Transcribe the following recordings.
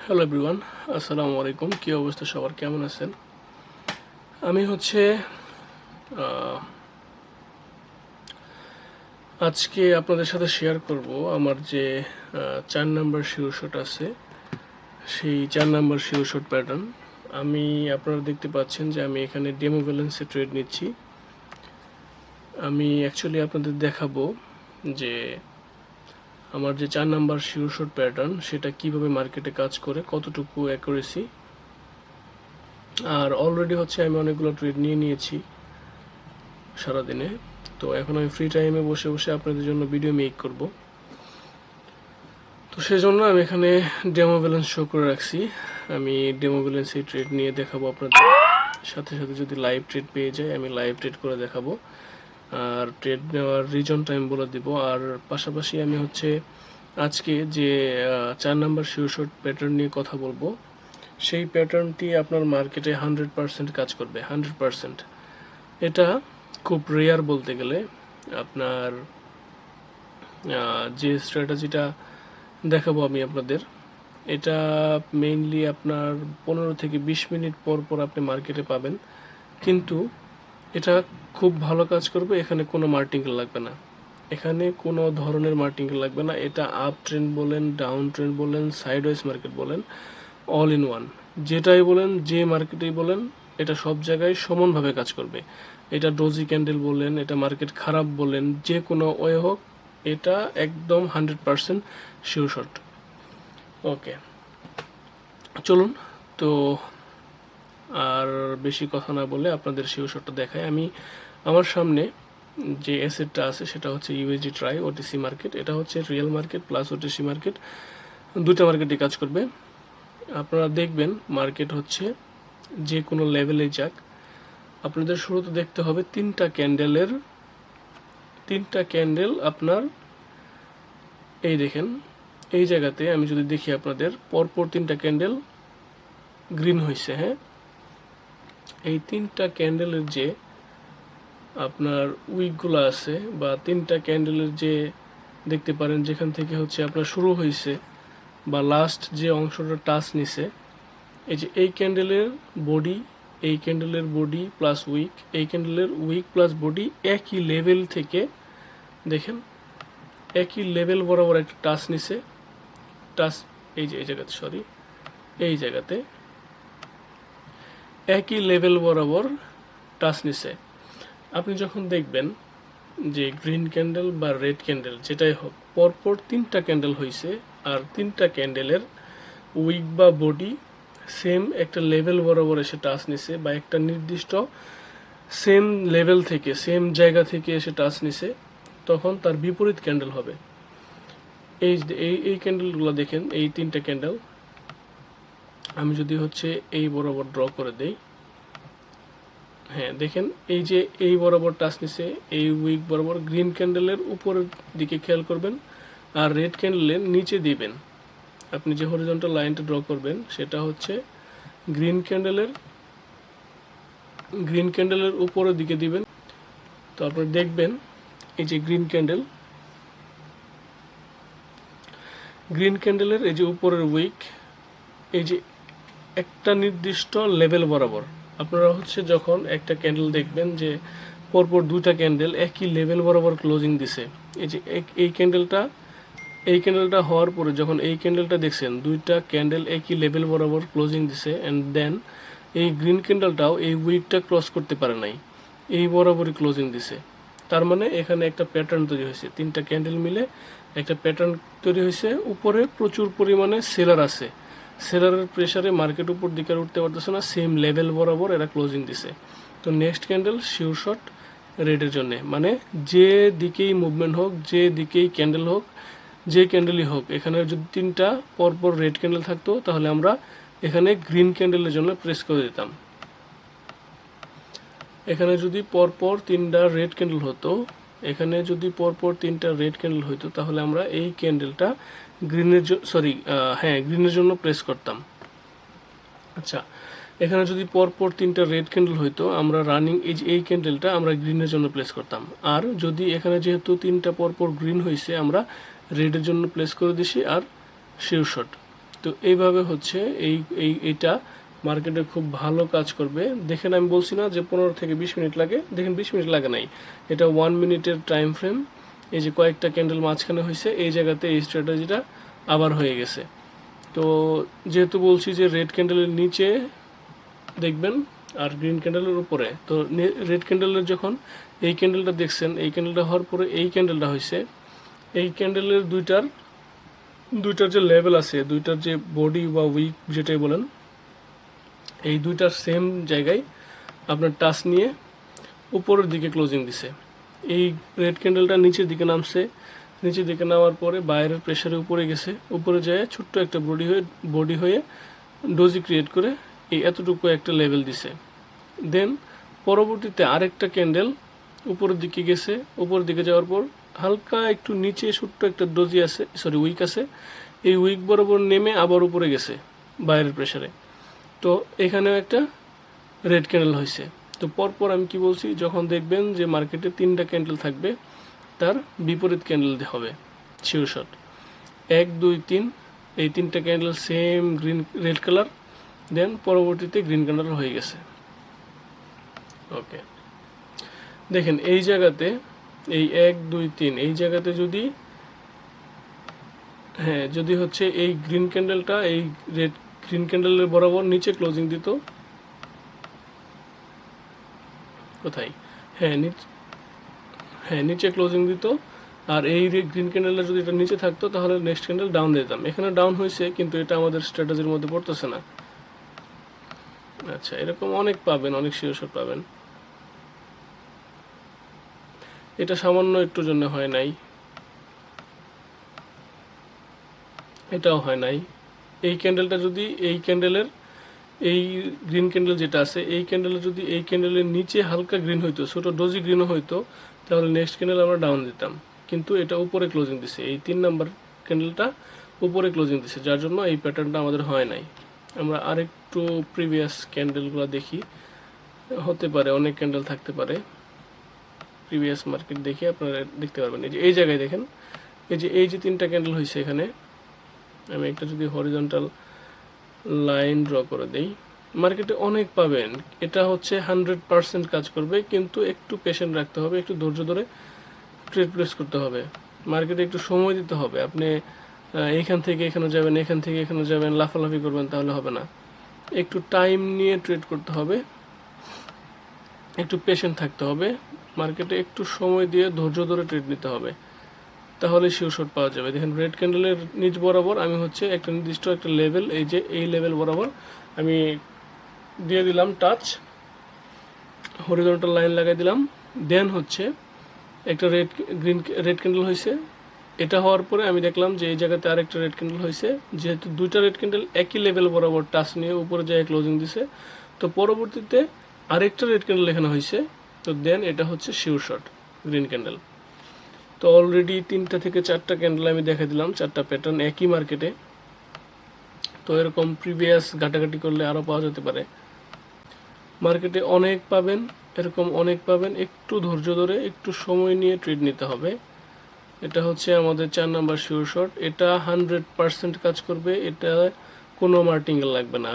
Hello everyone, আসসালামু আলাইকুম। কী অবস্থা সবার, কেমন আছেন? আমি আজকে আপনাদের সাথে শেয়ার করব আমার যে 4 নাম্বার শিরোশট আছে, সেই 4 নাম্বার শিরোশট প্যাটার্ন। আপনারা দেখতে পাচ্ছেন যে আমি এখানে ডেমো ব্যালেন্সে ট্রেড নিচ্ছি। আমি অ্যাকচুয়ালি আপনাদের দেখাবো যে আমার যে 4 নাম্বার শিরোশট প্যাটার্ন সেটা কিভাবে মার্কেটে কাজ করে, কতটুকু অ্যাকুরেসি। আর অলরেডি আমি অনেকগুলো ট্রেড নিয়েছি সারাদিনে। তো এখন আমি ফ্রি টাইমে বসে বসে আপনাদের জন্য ভিডিও মেক করব। তো সেজন্য আমি এখানে ডেমো ব্যালেন্স শো করে রাখছি। আমি ডেমো ব্যালেন্সে ট্রেড নিয়ে দেখাবো আপনাদের সাথে সাথে। যদি লাইভ ট্রেড পেয়ে যাই আমি লাইভ ট্রেড করে দেখাবো, আর ট্রেড নেওয়ার রিজন টাইম বলে দিব। আর পাশাপাশি আমি আজকে যে 4 নাম্বার শিরোশট প্যাটার্ন নিয়ে কথা বলবো, সেই প্যাটার্নটি আপনার মার্কেটে 100% কাজ করবে। 100%। এটা খুব রেয়ার বলতে গেলে। আপনার যে স্ট্র্যাটেজিটা দেখাবো আমি আপনাদের, এটা মেইনলি আপনার 15 থেকে 20 মিনিট পর পর আপনি মার্কেটে পাবেন, কিন্তু এটা খুব ভালো কাজ করবে। এখানে কোনো মার্টিঙ্গেল লাগবে না, এখানে কোনো ধরনের মার্টিঙ্গেল লাগবে না। এটা আপ ট্রেন্ড বলেন, ডাউন ট্রেন্ড বলেন, সাইডওয়েজ মার্কেট বলেন, অল ইন ওয়ান, যেটাই বলেন, যে মার্কেটেই বলেন, এটা সব জায়গায় সমানভাবে কাজ করবে। এটা ডোজি ক্যান্ডেল বলেন, এটা মার্কেট খারাপ বলেন, যে কোনো ওয়ে হোক, এটা একদম 100% শিওর শট। ওকে, চলুন। তো আর বেশি কথা না বলে আপনাদের শিওর শটটা দেখাই। আমার সামনে যে অ্যাসেটটা আছে সেটা হচ্ছে ইউএসডি ট্রাই ওটিসি মার্কেট। এটা হচ্ছে real market plus OTC market, দুইটা মার্কেটই কাজ করবে। আপনারা দেখবেন মার্কেট যে কোনো লেভেলে যাক, আপনাদের শুরুতে দেখতে হবে তিনটা ক্যান্ডেল আপনার, এই দেখেন এই জায়গাতে আমি যদি দেখি আপনাদের পরপর তিনটা ক্যান্ডেল গ্রিন হয়েছে। হ্যাঁ, এই তিনটা ক্যান্ডেলের যে আপনার উইকগুলো আছে, বা তিনটা ক্যান্ডেলের যে দেখতে পারেন যেখান থেকে আপনার শুরু হয়েছে বা লাস্ট যে অংশটা টাচ নিছে, এই যে এই ক্যান্ডেলের বডি, এই ক্যান্ডেলের বডি প্লাস উইক, এই ক্যান্ডেলের উইক প্লাস বডি একই লেভেল থেকে, দেখেন একই লেভেল বরাবর একটা টাচ নিছে। টাচ এই জায়গাতে এই জায়গাতে একই লেভেল বরাবর টাচ নিছে। আপনি যখন দেখবেন যে গ্রিন ক্যান্ডেল বা রেড ক্যান্ডেল যেটাই হোক, পরপর তিনটা ক্যান্ডেল হয়েছে, আর তিনটা ক্যান্ডেলের উইক বা বডি সেম একটা লেভেল বরাবর এসে টাচ নিছে, বা একটা নির্দিষ্ট সেম লেভেল থেকে, সেম জায়গা থেকে এসে টাচ নিছে, তখন তার বিপরীত ক্যান্ডেল হবে। এই ক্যান্ডেলগুলো দেখেন, এই তিনটা ক্যান্ডেল আমি যদি এই বরাবর ড্র করে দেই, হ্যাঁ দেখেন এই বরাবর টাচ নিছে, এই উইক বরাবর। গ্রিন ক্যান্ডেলের উপরের দিকে খেয়াল করবেন, আর রেড ক্যান্ডেলের নিচে দিবেন। আপনি যে হরিজন্টাল লাইনটা ড্র করবেন সেটা গ্রিন ক্যান্ডেলের উপরের দিকে দিবেন। তো আপনি দেখবেন এই যে গ্রিন ক্যান্ডেলের এই যে উপরের উইক, এই যে একটা নির্দিষ্ট লেভেল বরাবর আপনারা যখন একটা ক্যান্ডেল দেখবেন যে পরপর দুইটা ক্যান্ডেল একই লেভেল বরাবর ক্লোজিং দিছে, এই যে এই ক্যান্ডেলটা হওয়ার পরে যখন এই ক্যান্ডেলটা দেখছেন দুইটা ক্যান্ডেল একই লেভেল বরাবর ক্লোজিং দিছে, অ্যান্ড দেন এই গ্রিন ক্যান্ডেলটাও এই উইকটা ক্রস করতে পারে নাই, এই বরাবরই ক্লোজিং দিছে। তার মানে এখানে একটা প্যাটার্ন তৈরি হয়েছে, তিনটা ক্যান্ডেল মিলে একটা প্যাটার্ন তৈরি হয়েছে। উপরে প্রচুর পরিমাণে সেলার আছে, সেলারের প্রেসারে মার্কেট উপর দিকে উঠতে পারতেছে না, সেম লেভেল বরাবর এরা ক্লোজিং দিছে। তো নেক্সট ক্যান্ডেল শিওর শট রেডের জন্য, মানে যে দিকেই মুভমেন্ট হোক, যে দিকেই ক্যান্ডেল হোক, যে ক্যান্ডেলই হোক, এখানে যদি তিনটা পরপর রেড ক্যান্ডেল থাকতো তাহলে আমরা এখানে গ্রিন ক্যান্ডেলের জন্য প্রেস করে দিতাম। এখানে যদি পরপর তিনটা রেড ক্যান্ডেল হতো, তাহলে আমরা এই ক্যান্ডেলটা গ্রিনের জন্য প্রেস করতাম। আচ্ছা, এখানে যদি পরপর তিনটা রেড ক্যান্ডেল হইতো, আমরা রানিং এই ক্যান্ডেলটা আমরা গ্রিনের জন্য প্লেস করতাম। আর যদি এখানে যেহেতু তিনটা পরপর গ্রিন হয়েছে, আমরা রেডের জন্য প্লেস করে দিছি আর শিওর শট। তো তো এইভাবে হচ্ছে এইটা মার্কেটে খুব ভালো কাজ করবে। দেখেন আমি বলছি না যে 15 থেকে 20 মিনিট লাগে, দেখেন 20 মিনিট লাগে নাই, এটা 1 মিনিটের টাইম ফ্রেম। এই যে কয়েকটা ক্যান্ডেল মাঝখানে হয়েছে, এই জায়গাতে এই স্ট্র্যাটেজিটা আবার হয়ে গেছে। তো যেহেতু বলছি যে রেড ক্যান্ডেলের নিচে দেখবেন আর গ্রিন ক্যান্ডেলের উপরে, তো রেড ক্যান্ডেলের যখন এই ক্যান্ডেলটা দেখছেন, এই ক্যান্ডেলটা হওয়ার পরে এই ক্যান্ডেলটা হয়েছে, এই ক্যান্ডেলের দুইটার যে লেভেল আছে, দুইটার যে বডি বা উইক যেটাই বলেন, এই দুইটার সেম জায়গায় আপনার টাচ নিয়ে উপরের দিকে ক্লোজিং দিছে। এই রেড ক্যান্ডেলটা নিচের দিকে নামছে, নিচের দিকে নামার পরে বাইরের প্রেশারে উপরে গেছে, উপরে যায় ছোট্ট একটা বডি হয়ে ডোজি ক্রিয়েট করে এই এতটুকু একটা লেভেল দিছে। দেন পরবর্তীতে আরেকটা ক্যান্ডেল উপরের দিকে গেছে, উপরের দিকে যাওয়ার পর হালকা একটু নিচে ছোট্ট একটা ডোজি আছে, উইক আছে, এই উইক বরাবর নেমে আবার উপরে গেছে বাইরের প্রেশারে। তো এখানেও একটা রেড ক্যান্ডেল হয়েছে। তো পরপর আমি কি বলছি, যখন দেখবেন যে মার্কেটে 3টা ক্যান্ডেল থাকবে, তার বিপরীত ক্যান্ডেল হবে শিওর শট। 1 2 3, এই 3টা ক্যান্ডেল সেম রেড কালার, দেন পরবর্তীতে গ্রিন কালার হয়ে গেছে। ওকে, দেখেন এই জায়গাতে এই 1 2 3 এই জায়গাতে যদি হচ্ছে এই গ্রিন ক্যান্ডেলটা এই গ্রিন ক্যান্ডেলের বরাবর নিচে ক্লোজিং দিত, কোথায়, নিচে ক্লোজিং দিত, আর এই গ্রিন ক্যান্ডেলটা যদি এটা নিচে থাকতো তাহলে নেক্সট ক্যান্ডেল ডাউন দিতাম। এখানে ডাউন হয়েছে কিন্তু এটা আমাদের স্ট্র্যাটেজির মধ্যে পড়তেছে না। আচ্ছা, এরকম অনেক পাবেন, অনেক শিওর শট পাবেন। এটা সামান্য একটু জন্য হয় নাই, এটাও হয় নাই। এই ক্যান্ডেলটা যদি এই ক্যান্ডেলের এই গ্রিন ক্যান্ডেল যেটা আছে, এই ক্যান্ডেলের যদি এই ক্যান্ডেলের নিচে হালকা গ্রিন হইতো, ছোট ডোজি গ্রিনও হইতো, তাহলে নেক্সট ক্যান্ডেল আমরা ডাউন দিতাম। কিন্তু এটা উপরে ক্লোজিং দিছে, এই 3 নাম্বার ক্যান্ডেলটা উপরে ক্লোজিং দিছে, যার জন্য এই প্যাটার্নটা আমাদের হয় নাই। আমরা আরেকটু প্রিভিয়াস ক্যান্ডেলগুলো দেখি, হতে পারে অনেক ক্যান্ডেল থাকতে পারে। প্রিভিয়াস মার্কেট দেখি আপনারা দেখতে পারবেন। এই জায়গায় দেখেন, এই যে 3টা ক্যান্ডেল হয়েছে এখানে, আমি একটা যদি হরিজন্টাল লাইন ড্র করে দেই, মার্কেটে অনেক পাবেন। এটা হচ্ছে 100% কাজ করবে, কিন্তু একটু পেশেন্ট রাখতে হবে, একটু ধৈর্য ধরে ট্রেড প্লেস করতে হবে, মার্কেটে একটু সময় দিতে হবে। আপনি এইখান থেকে এখানে যাবেন, এখান থেকে এখানে যাবেন, লাফালাফি করবেন, তাহলে হবে না। একটু টাইম নিয়ে ট্রেড করতে হবে, একটু পেশেন্ট থাকতে হবে, মার্কেটে একটু সময় দিয়ে ধৈর্য ধরে ট্রেড নিতে হবে, তাহলে শিওর শট পাওয়া যাবে। দেখেন রেড ক্যান্ডেলের নিচ বরাবর আমি হচ্ছে একটা নির্দিষ্ট একটা লেভেল, এই যে এই লেভেল বরাবর আমি দিয়ে দিলাম টাচ, হরিজন্টাল লাইন লাগাই দিলাম। দেন হচ্ছে একটা রেড ক্যান্ডেল হয়েছে, এটা হওয়ার পরে আমি দেখলাম যে এই জায়গাতে আরেকটা রেড ক্যান্ডেল হয়েছে, যেহেতু দুইটা রেড ক্যান্ডেল একই লেভেল বরাবর টাচ নিয়ে উপরে যায় ক্লোজিং দিছে, তো পরবর্তীতে আরেকটা রেড ক্যান্ডেল এখানে হয়েছে, তো দেন এটা হচ্ছে শিওর শট গ্রিন ক্যান্ডেল। তো অলরেডি 3টা থেকে 4টা ক্যান্ডেল আমি দেখা দিলাম, 4টা প্যাটার্ন একই মার্কেটে। তো এরকম প্রিভিয়াস ঘাটাঘাটি করলে আরও পাওয়া যেতে পারে, মার্কেটে অনেক পাবেন, এরকম অনেক পাবেন। একটু ধৈর্য ধরে একটু সময় নিয়ে ট্রেড নিতে হবে। এটা হচ্ছে আমাদের 4 নাম্বার শিওর শট, এটা 100% কাজ করবে, এটা কোনো মার্টিঙ্গেল লাগবে না।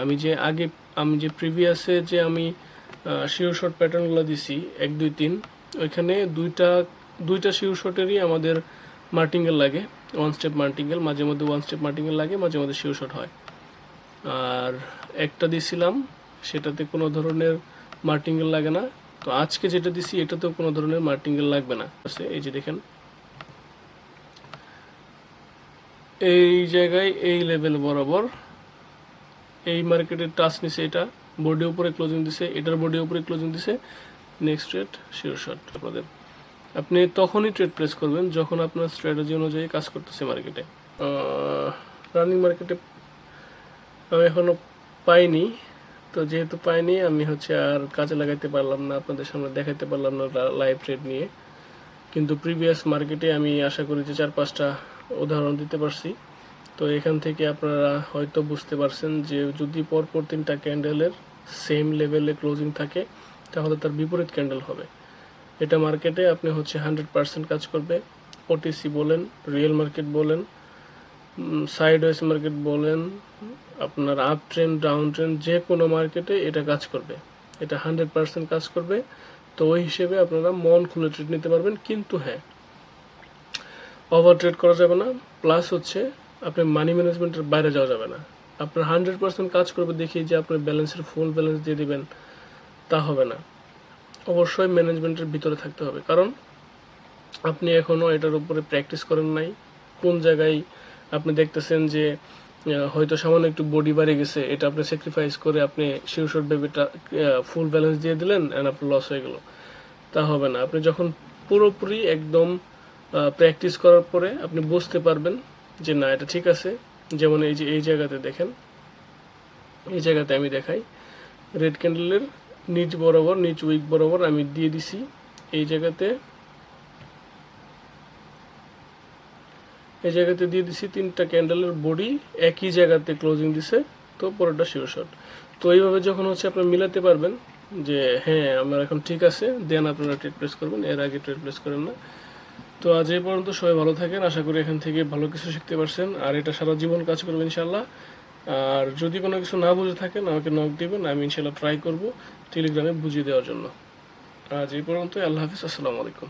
আমি যে প্রিভিয়াসে যে আমি শিওর শট প্যাটার্নগুলো দিছি 1 2 3, ওইখানে দুইটা শিওর শটেরই আমাদের মার্টিঙ্গেল লাগে, 1 স্টেপ মার্টিঙ্গেল, মাঝে মধ্যে 1 স্টেপ মার্টিঙ্গেল লাগে, মাঝে মধ্যে শিওর শট হয়। আর একটা দিছিলাম সেটাতে কোনো ধরনের মার্টিঙ্গেল লাগে না, তো আজকে যেটা দিছি এটাতেও কোনো ধরনের মার্টিঙ্গেল লাগবে না। এই যে দেখেন এই জায়গায় এই লেভেল বরাবর এই মার্কেটের টাচ নিছে, এটা বডি উপরে ক্লোজিং দিছে, এটার বডি উপরে ক্লোজিং দিছে, নেক্সট ট্রেড শিওর শট আপনাদের। আপনি তখনই ট্রেড প্লেস করবেন যখন আপনার স্ট্র্যাটেজি অনুযায়ী কাজ করতেছে মার্কেটে। রানিং মার্কেটে আমি এখনও পাইনি, তো যেহেতু পাইনি আমি হচ্ছে আর কাজে লাগাইতে পারলাম না, আপনাদের সামনে দেখাইতে পারলাম না লাইভ ট্রেড নিয়ে। কিন্তু প্রিভিয়াস মার্কেটে আমি আশা করি যে 4-5টা উদাহরণ দিতে পারছি। তো এখান থেকে আপনারা হয়তো বুঝতে পারছেন যে যদি পরপর 3টা ক্যান্ডেলের সেম লেভেলে ক্লোজিং থাকে তাহলে তার বিপরীত ক্যান্ডেল হবে। এটা মার্কেটে আপনি হচ্ছে 100% কাজ করবে, ওটিসি বলেন, রিয়েল মার্কেট বলেন, সাইড ওয়েজ মার্কেট বলেন, আপনার আপ ট্রেন্ড ডাউন ট্রেন্ড যে কোনো মার্কেটে এটা কাজ করবে, এটা 100% কাজ করবে। তো ওই হিসেবে আপনারা মন খুলে ট্রেড নিতে পারবেন। কিন্তু হ্যাঁ, ওভার ট্রেড করা যাবে না, প্লাস হচ্ছে আপনি মানি ম্যানেজমেন্টের বাইরে যাওয়া যাবে না। আপনার 100% কাজ করবে দেখিয়ে যে আপনার ব্যালেন্সের ফুল ব্যালেন্স দিয়ে দিবেন, তা হবে না। অবশ্যই ম্যানেজমেন্টের ভিতরে থাকতে হবে, কারণ আপনি এখনও এটার উপরে প্র্যাকটিস করেন নাই। কোন জায়গায় আপনি দেখতেছেন যে হয়তো সামান্য একটু বডি বাড়ে গেছে, এটা আপনি স্যাক্রিফাইস করে আপনি শিওর বেবিটা ফুল ব্যালেন্স দিয়ে দিলেন অ্যান্ড আপনার লস হয়ে গেল, তা হবে না। আপনি যখন পুরোপুরি একদম প্র্যাকটিস করার পরে আপনি বুঝতে পারবেন যে না এটা ঠিক আছে। যেমন এই যে এই জায়গাতে দেখেন, এই জায়গাতে আমি দেখাই, রেড ক্যান্ডেলের নিচ বরাবর, নিচ উইক বরাবর আমি দিয়ে দিছি। এই জায়গাতে দিয়ে দিছি 3টা ক্যান্ডেলের বডি একই জায়গাতে ক্লোজিং দিছে, তো পরেরটা শিওর শট। তো এইভাবে যখন হচ্ছে আপনারা মিলাতে পারবেন যে হ্যাঁ আমার এখন ঠিক আছে, দেন আপনারা ট্রেড প্লেস করবেন, এর আগে ট্রেড প্লেস করেন না। তো আজ এই পর্যন্ত, সবাই ভালো থাকেন। আশা করি এখান থেকে ভালো কিছু শিখতে পারছেন, আর এটা সারা জীবন কাজ করবে ইনশাল্লাহ। আর যদি কোনো কিছু না বুঝে থাকেন আমাকে নক দিবেন, আমি ইনশাল্লাহ ট্রাই করব টেলিগ্রামে বুঝিয়ে দেওয়ার জন্য। আজ এই পর্যন্ত, আল্লাহ হাফিজ, আসসালামু আলাইকুম।